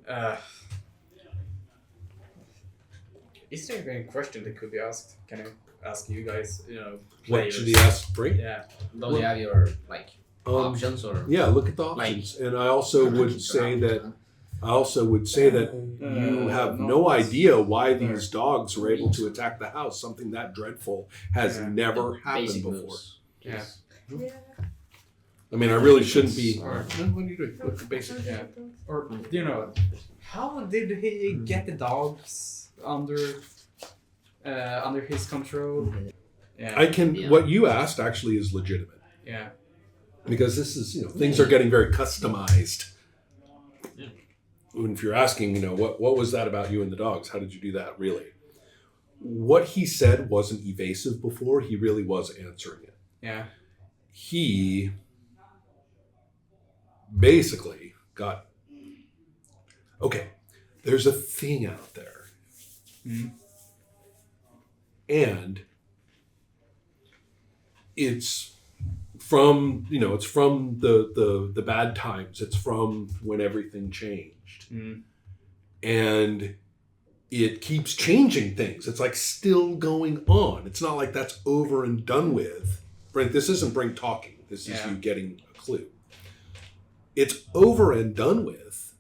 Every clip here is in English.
Uh, is there any question that could be asked? Can I ask you guys? What should he players? ask Brink? Yeah. Don't you have your options or? Yeah, look at the options. And I also would say that you have no idea why these dogs were able to attack the house. Something that dreadful has never happened Basic before. moves. Yeah. Yeah. I mean, I really shouldn't be. Or- What are you doing? Look at basic. Yeah. Or how did he get the dogs under his control? Yeah. I can. Yeah. What you asked actually is legitimate Yeah. because this is things are getting very customized. Yeah. And if you're asking, what was that about you and the dogs? How did you do that? Really, what he said wasn't evasive before. He really was answering it. Yeah. He basically got okay. There's a thing out there, and it's from the bad times. It's from when everything changed, and it keeps changing things. It's like still going on. It's not like that's over and done with. Brent, this isn't Brink talking. This is you getting a clue. It's over and done with,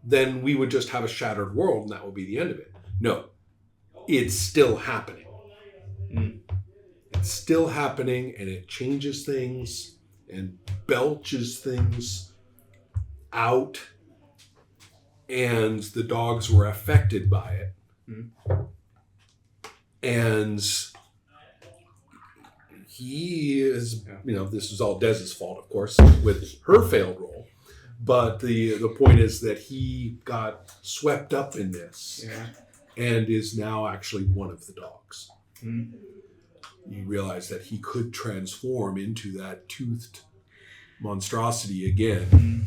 then we would just have a shattered world and that would be the end of it. No, it's still happening. It's still happening and it changes things and belches things out, and the dogs were affected by it. And he is, this is all Dez's fault, of course, with her failed role. But the point is that he got swept up in this and is now actually one of the dogs. You realize that he could transform into that toothed monstrosity again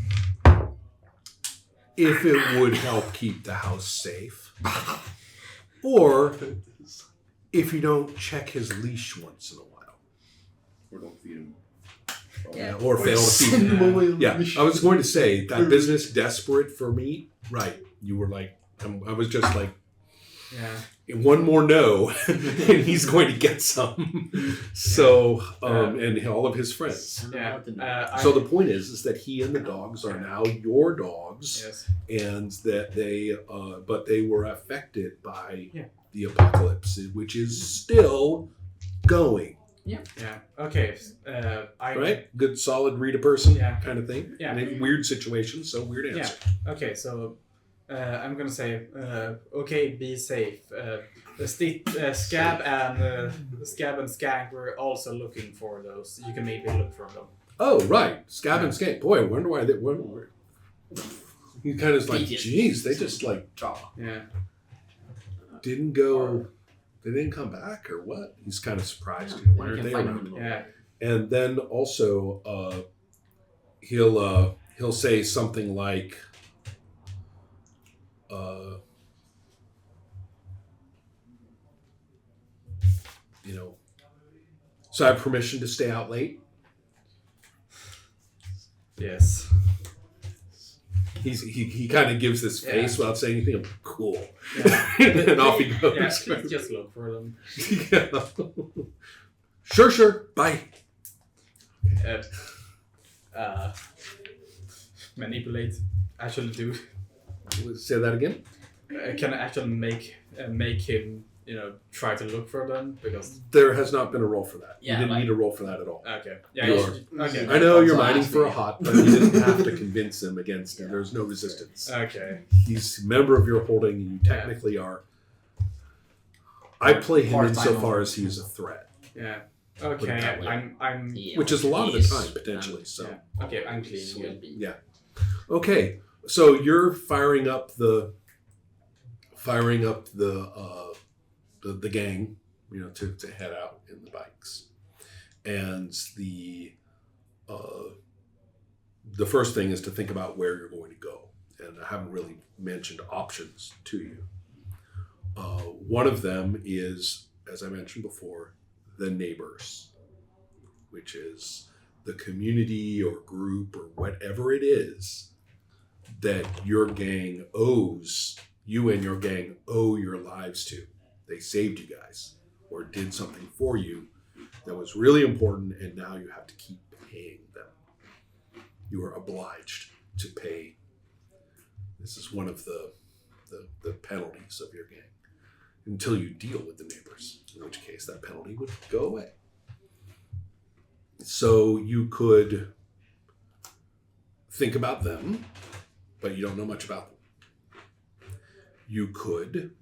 if it would help keep the house safe. Or if you don't check his leash once in a while. Or don't feed him. Yeah. Or fail to feed him. Yeah, I was going to say that business desperate for meat. Right. You were like, I was just like, one more no, and he's going to get some. So, and all of his friends. Yeah. So the point is that he and the dogs are now your dogs, and that but they were affected by the apocalypse, which is still going. Yeah. Okay. Right? Good, solid, read a person kind of thing. Yeah. And in weird situations, so weird answer. Yeah. Okay. So I'm gonna say, okay, be safe. Scab and Skank were also looking for those. You can maybe look for them. Oh, right. Scab and Skank. Boy, I wonder why they were. He kind of like, geez, they just like didn't go. They didn't come back or what? He's kind of surprised. Why aren't they around? Yeah. And then also, he'll say something like, so I have permission to stay out late? Yes. He kind of gives this face without saying anything. I'm cool. Yeah. And off he goes. Yeah, just look for them. Sure. Bye. Manipulate. Actually do. Say that again? Can I actually make him, try to look for them? Because there has not been a roll for that. Yeah, you didn't need a roll for that at all. Okay. Okay. I know you're mining for a hot, but you didn't have to convince him against it. There's no resistance. Okay. He's a member of your holding, and you technically are. I play him insofar as he's a threat. Yeah. Okay. I'm. Which is a lot of the time potentially. So. Yeah. Okay. I'm clean. Yeah. Okay. So you're firing up the gang, to head out in the bikes, and the first thing is to think about where you're going to go, and I haven't really mentioned options to you. One of them is, as I mentioned before, the neighbors, which is the community or group or whatever it is that your gang owes, you and your gang owe your lives to. They saved you guys or did something for you that was really important, and now you have to keep paying them. You are obliged to pay. This is one of the penalties of your gang until you deal with the neighbors, in which case that penalty would go away. So you could think about them, but you don't know much about them. You could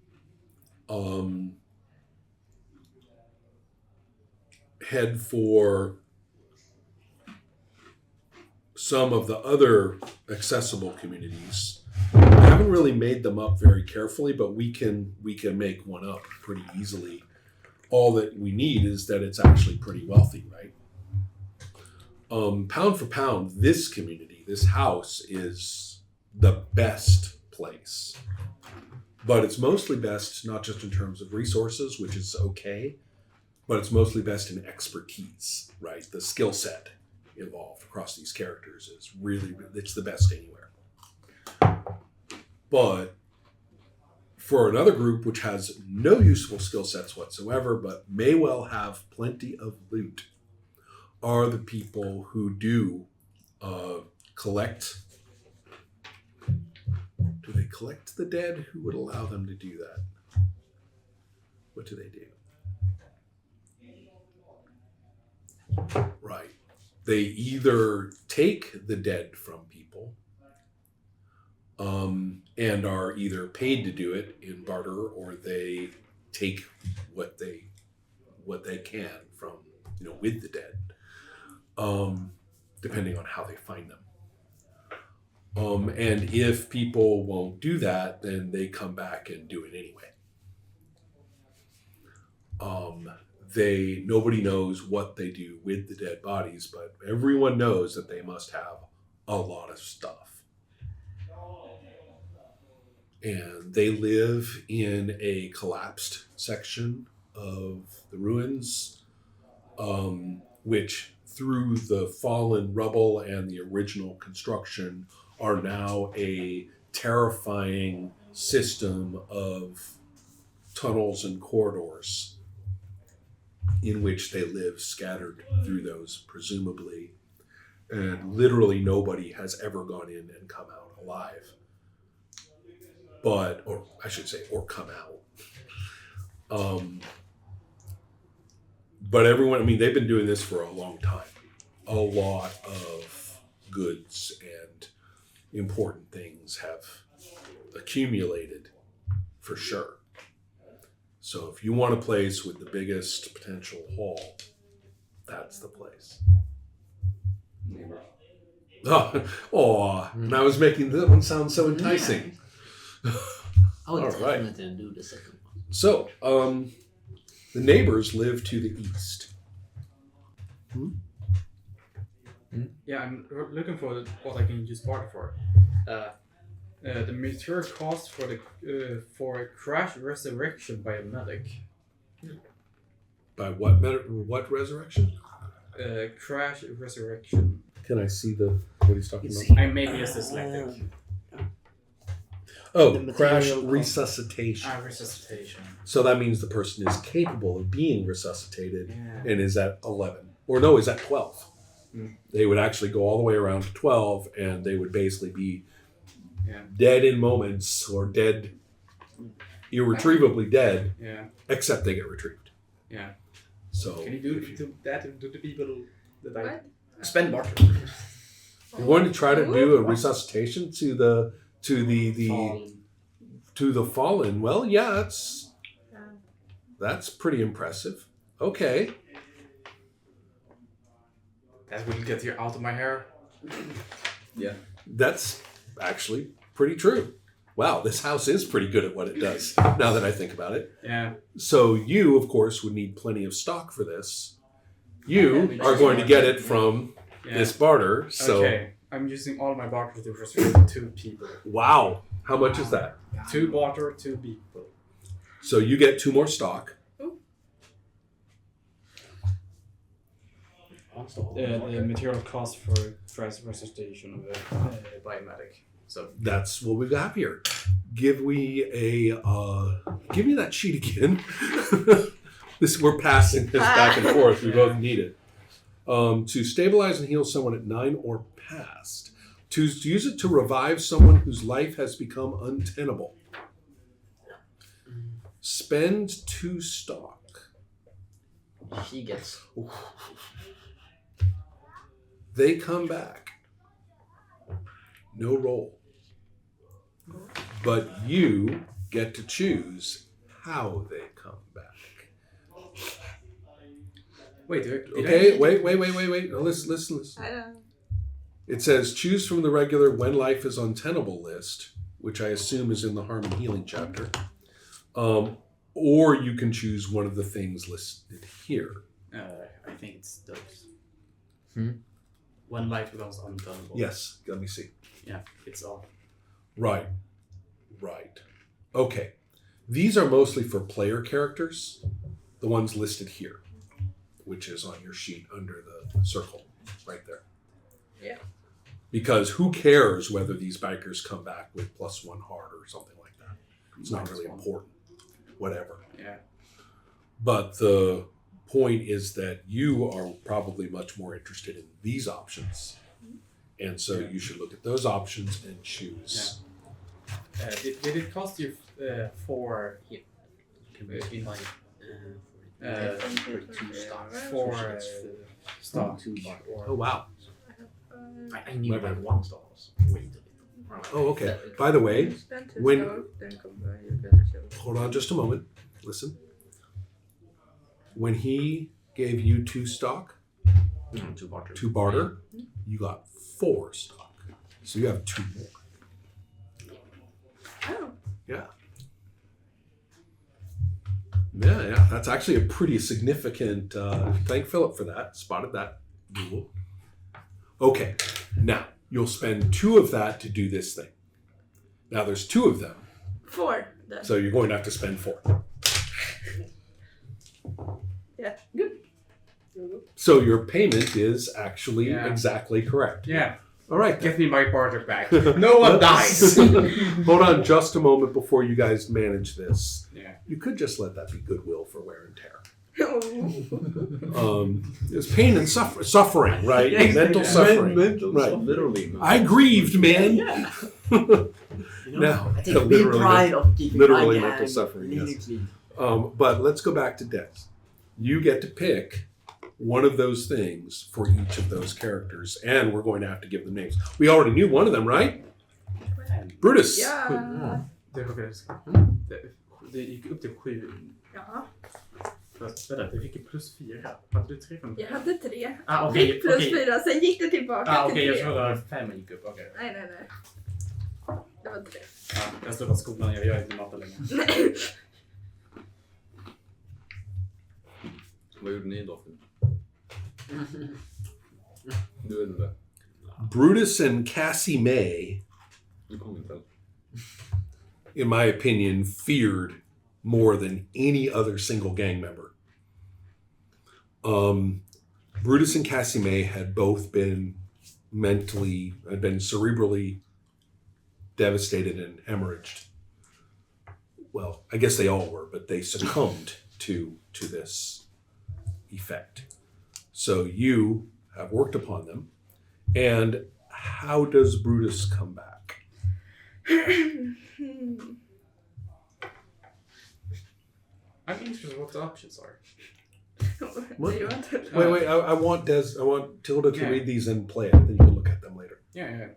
head for some of the other accessible communities. I haven't really made them up very carefully, but we can make one up pretty easily. All that we need is that it's actually pretty wealthy, right? Pound for pound, this community, this house is the best place. But it's mostly best not just in terms of resources, which is okay, but it's mostly best in expertise, right? The skill set involved across these characters is really, it's the best anywhere. But for another group which has no useful skill sets whatsoever, but may well have plenty of loot, are the people who do collect. Do they collect the dead? Who would allow them to do that? What do they do? Right. They either take the dead from people and are either paid to do it in barter, or they take what they can from, with the dead, depending on how they find them. And if people won't do that, then they come back and do it anyway. Nobody knows what they do with the dead bodies, but everyone knows that they must have a lot of stuff. And they live in a collapsed section of the ruins, which through the fallen rubble and the original construction are now a terrifying system of tunnels and corridors in which they live scattered through those, presumably. And literally nobody has ever gone in and come out alive. Or come out. But everyone, they've been doing this for a long time. A lot of goods and important things have accumulated, for sure. So if you want a place with the biggest potential haul, that's the place. Neighbor. And I was making that one sound so enticing. I would All right. definitely do the second one. So, the neighbors live to the east. Yeah, I'm looking for what I can use barter for. The material cost for a crash resurrection by a medic. By what resurrection? Crash resurrection. Can I see what he's talking about? I may be a dyslexic. Oh, The crash material cost. resuscitation. Resuscitation. So that means the person is capable of being resuscitated Yeah. and is at 11. Or no, is at 12. Mm. They would actually go all the way around to 12, and they would basically be Yeah. dead in moments, or dead, irretrievably dead, Yeah. except they get retrieved. Yeah. So Can you do that to the people that I... What? Spend barter. you're going to try to do a resuscitation to the fallen. Well, yeah, that's pretty impressive. Okay. That will get you out of my hair. Yeah. That's actually pretty true. Wow, this house is pretty good at what it does, now that I think about it. Yeah. So you, of course, would need plenty of stock for this. You Yeah, are going to get it from Yeah. this barter. So, Okay. I'm using all my barter to resurrect 2 people. wow. How much is that? 2 barter, 2 people. So you get 2 more stock. The material cost for crash resuscitation by a medic. So That's what we got here. Give me that sheet again. We're passing this back and forth. We both need it. To stabilize and heal someone at 9 or past. To use it to revive someone whose life has become untenable. Spend 2 stock. She gets. They come back. No roll. But you get to choose how they come back. wait, did I Okay, need wait. No, listen. I don't. It says choose from the regular when life is untenable list, which I assume is in the harm and healing chapter. Or you can choose one of the things listed here. I think it's those. When life becomes untenable. Yes, let me see. Yeah, it's all. Right. Okay. These are mostly for player characters, the ones listed here, which is on your sheet under the circle right there. Yeah. Because who cares whether these bikers come back with +1 hard or something like that? It's not really important. Whatever. Yeah. But the point is that you are probably much more interested in these options. And so you should look at those options and choose. Did it cost you 4 You can buy 42 stocks. 4 stock? 2 bucks. Oh, wow. I need to buy 1 stock. Wait a little. Oh, okay. By the way, Spend 2 when- stock, then come back, you get a show. hold on just a moment. Listen. When he gave you 2 stock, 2 barter. 2 barter, you got 4 stock. So you have 2 more. Oh, Yeah. Yeah. That's actually a pretty significant. Thank Philip for that. Spotted that rule. Okay. Now you'll spend 2 of that to do this thing. Now there's 2 of them, 4 then. so you're going to have to spend 4. Yeah. So your payment is actually Yeah. exactly correct. Yeah. All right. then. Get me my barter back. No one dies. Hold on just a moment before you guys manage this. Yeah. You could just let that be goodwill for wear and tear. Oh. There's pain and suffering, right? Yeah, Mental yeah. suffering. Mental Right. stuff, literally. I grieved, man. Yeah. No, I take big literally, pride of keeping literally my mental gang suffering, yes. really clean. But let's go back to Des. You get to pick one of those things for each of those characters, and we're going to have to give them names. We already knew one of them, right? Brutus. Ja. Det gick upp till 7. Ja. Fast vänta, du fick ju +4. Hade du 3 från Jag hade 3. Ah, okej. Fick plus 4, sen gick det tillbaka till 3. Jag trodde att 5 gick upp. Okej. Nej. Det var 3. Ja, jag slutar skolan, jag gör inte matte längre. Nej. Vad gjorde ni då? Du vet inte. Brutus and Cassie May, Du kommer inte. in my opinion, feared more than any other single gang member. Brutus and Cassie May had both been cerebrally devastated and hemorrhaged. Well, I guess they all were, but they succumbed to this effect. So you have worked upon them. And how does Brutus come back? I'm interested what the options are. What? Do you want to? Wait, I want Tilda to Yeah. read these and play it, then you can look at them later. Yeah.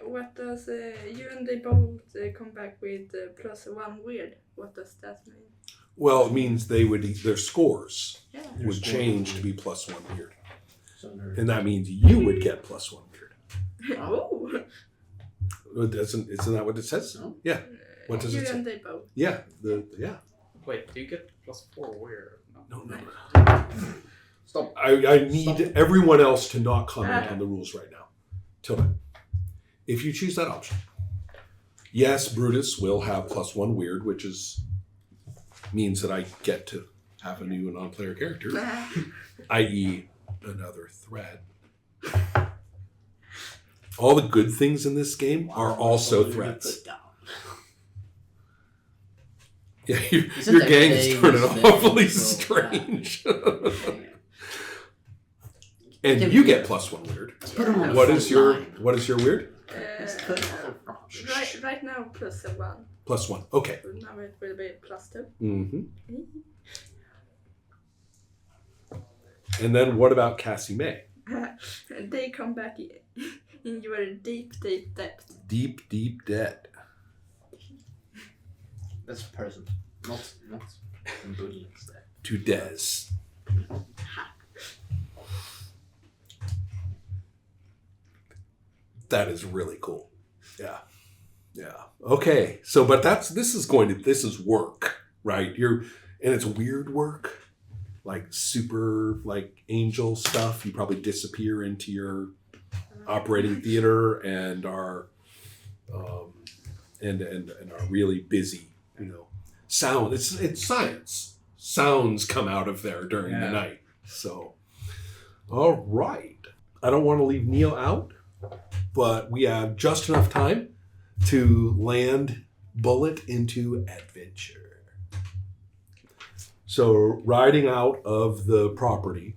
What does you and they both come back with +1 weird? What does that mean? Well, it means their scores Yeah. would change to be +1 weird. So they're- And that means you would get +1 weird. Oh. Isn't that what it says? No. Yeah. What does you it say? and they both. Yeah. Wait, do you get +4 where? No. Stop. I need everyone else to not comment on the rules right now. Tilda, if you choose that option, yes, Brutus will have +1 weird, which means that I get to have a new non-player character, i.e. another threat. All the good things in this game are also threats. Yeah, your gang is turning awfully strange. And you get +1 weird. What is your weird? Right now +1. +1. Okay. So now it will be +2. Mm-hmm. And then what about Cassie May? They come back in your deep depth. Deep, deep debt. That's a person, not bullying stuff. To Des. That is really cool. Yeah. Yeah. Okay. So, but this is work, right? And it's weird work, like super, like angel stuff. You probably disappear into your operating theater and are, and are really busy, sound. It's science. Sounds come out of there during the night. So, all right. I don't want to leave Neil out, but we have just enough time to land Bullet into adventure. So riding out of the property,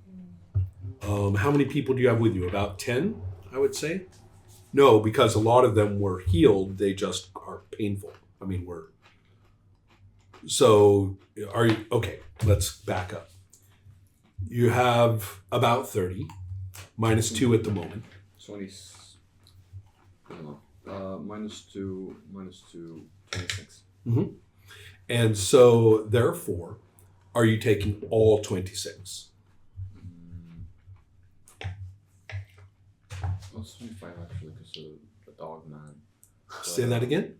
how many people do you have with you? About 10, I would say? No, because a lot of them were healed. They just are painful. I mean, okay, let's back up. You have about 30, -2 at the moment. 20. I don't know. -2, 26. Mm-hmm. And so, therefore, are you taking all 26? Oh, it's 25 actually because of the dog man. Say that again?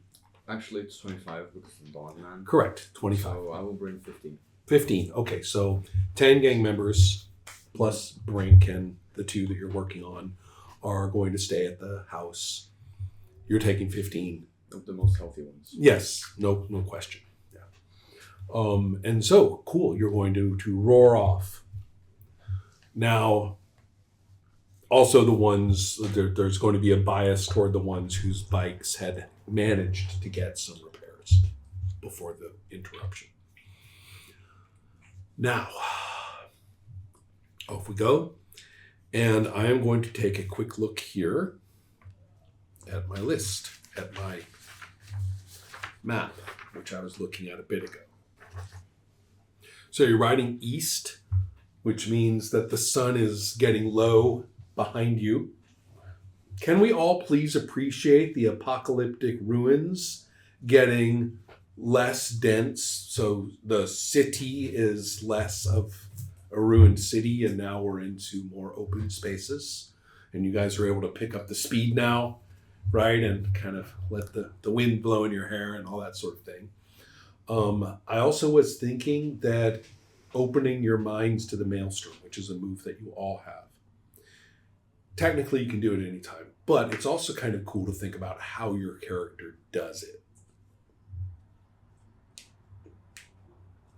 Actually, it's 25 because of the dog man. Correct, 25. So I will bring 15. 15, okay, so 10 gang members plus Brink and the 2 that you're working on are going to stay at the house. You're taking 15. Of the most healthy ones. Yes, no question. Yeah. And so, cool, you're going to roar off. Now, also the ones, there's going to be a bias toward the ones whose bikes had managed to get some repairs before the interruption. Now, off we go. And I am going to take a quick look here at my list, at my map, which I was looking at a bit ago. So you're riding east, which means that the sun is getting low behind you. Can we all please appreciate the apocalyptic ruins getting less dense? So the city is less of a ruined city, and now we're into more open spaces. And you guys are able to pick up the speed now, right? And kind of let the wind blow in your hair and all that sort of thing. I also was thinking that opening your minds to the Maelstrom, which is a move that you all have. Technically, you can do it any time, but it's also kind of cool to think about how your character does it.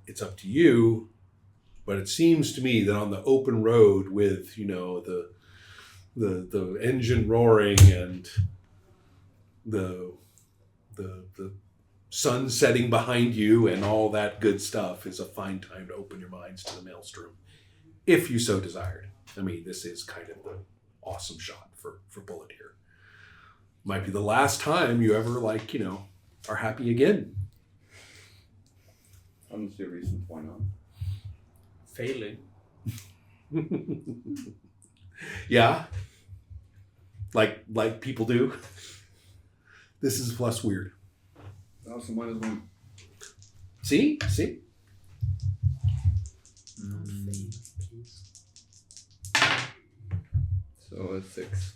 It's up to you, but it seems to me that on the open road with, the engine roaring and the sun setting behind you and all that good stuff is a fine time to open your minds to the Maelstrom, if you so desired. I mean, this is kind of the awesome shot for Bullet here. Might be the last time you ever are happy again. I don't see a reason why not. Failing. Yeah. Like people do. This is plus weird. Also, might as well. See? So it's 6.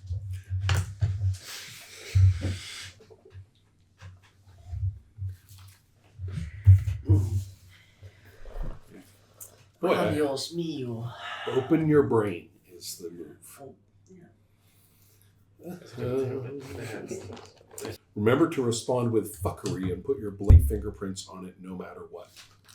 Boy, Adios mio. open your brain is the move. Remember to respond with fuckery and put your blade fingerprints on it no matter what.